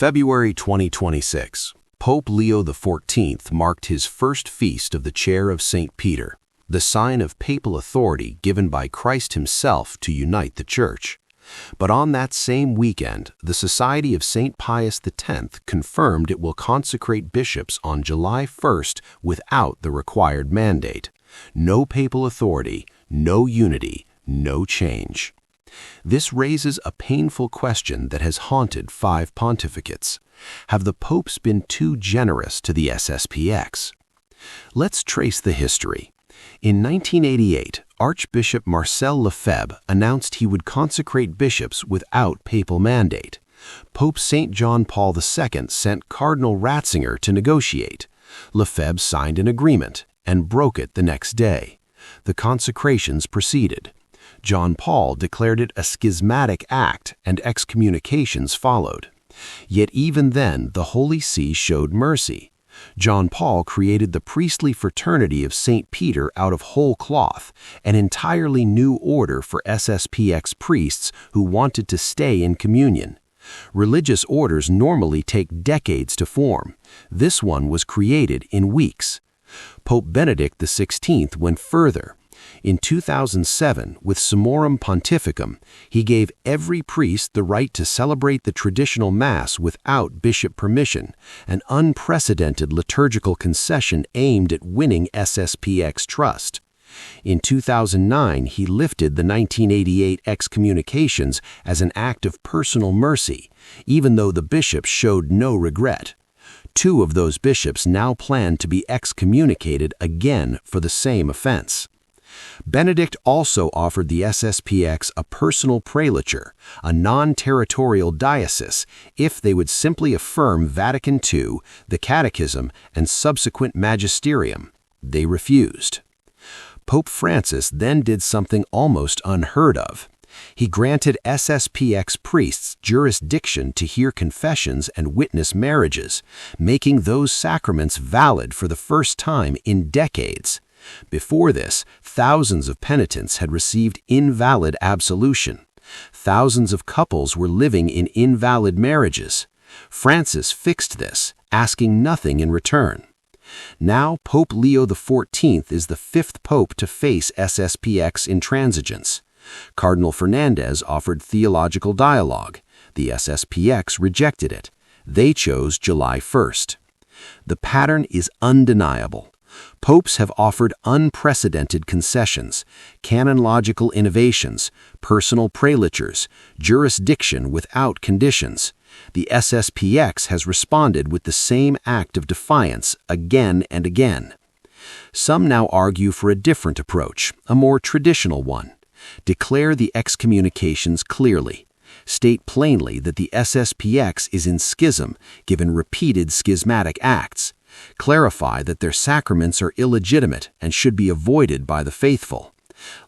February 2026, Pope Leo XIV marked his first feast of the Chair of St. Peter, the sign of papal authority given by Christ himself to unite the Church. But on that same weekend, the Society of St. Pius X confirmed it will consecrate bishops on July 1st without the required mandate. No papal authority, no unity, no change. This raises a painful question that has haunted 5 pontificates. Have the popes been too generous to the SSPX? Let's trace the history. In 1988, Archbishop Marcel Lefebvre announced he would consecrate bishops without papal mandate. Pope St. John Paul II sent Cardinal Ratzinger to negotiate. Lefebvre signed an agreement and broke it the next day. The consecrations proceeded. John Paul declared it a schismatic act, and excommunications followed. Yet even then, the Holy See showed mercy. John Paul created the priestly fraternity of St. Peter out of whole cloth, an entirely new order for SSPX priests who wanted to stay in communion. Religious orders normally take decades to form. This one was created in weeks. Pope Benedict XVI went further. In 2007, with Summorum Pontificum, he gave every priest the right to celebrate the traditional Mass without bishop permission, an unprecedented liturgical concession aimed at winning SSPX trust. In 2009, he lifted the 1988 excommunications as an act of personal mercy, even though the bishops showed no regret. 2 of those bishops now plan to be excommunicated again for the same offense. Benedict also offered the SSPX a personal prelature, a non-territorial diocese, if they would simply affirm Vatican II, the Catechism, and subsequent magisterium. They refused. Pope Francis then did something almost unheard of. He granted SSPX priests jurisdiction to hear confessions and witness marriages, making those sacraments valid for the first time in decades. Before this, thousands of penitents had received invalid absolution. Thousands of couples were living in invalid marriages. Francis fixed this, asking nothing in return. Now Pope Leo XIV is the 5th pope to face SSPX intransigence. Cardinal Fernandez offered theological dialogue. The SSPX rejected it. They chose July 1st. The pattern is undeniable. Popes have offered unprecedented concessions, canonological innovations, personal prelatures, jurisdiction without conditions. The SSPX has responded with the same act of defiance again and again. Some now argue for a different approach, a more traditional one. Declare the excommunications clearly. State plainly that the SSPX is in schism, given repeated schismatic acts. Clarify that their sacraments are illegitimate and should be avoided by the faithful.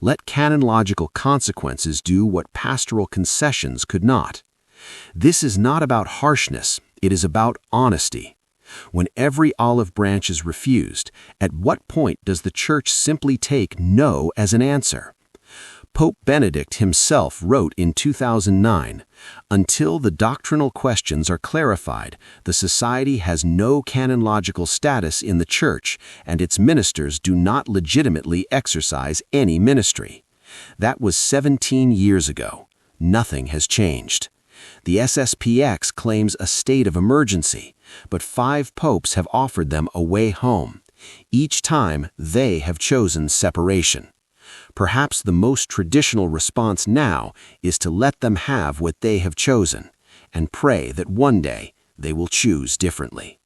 Let canonological consequences do what pastoral concessions could not. This is not about harshness, it is about honesty. When every olive branch is refused, at what point does the Church simply take no as an answer? Pope Benedict himself wrote in 2009, "Until the doctrinal questions are clarified, the Society has no canonological status in the Church, and its ministers do not legitimately exercise any ministry." That was 17 years ago. Nothing has changed. The SSPX claims a state of emergency, but 5 popes have offered them a way home. Each time, they have chosen separation. Perhaps the most traditional response now is to let them have what they have chosen, and pray that one day they will choose differently.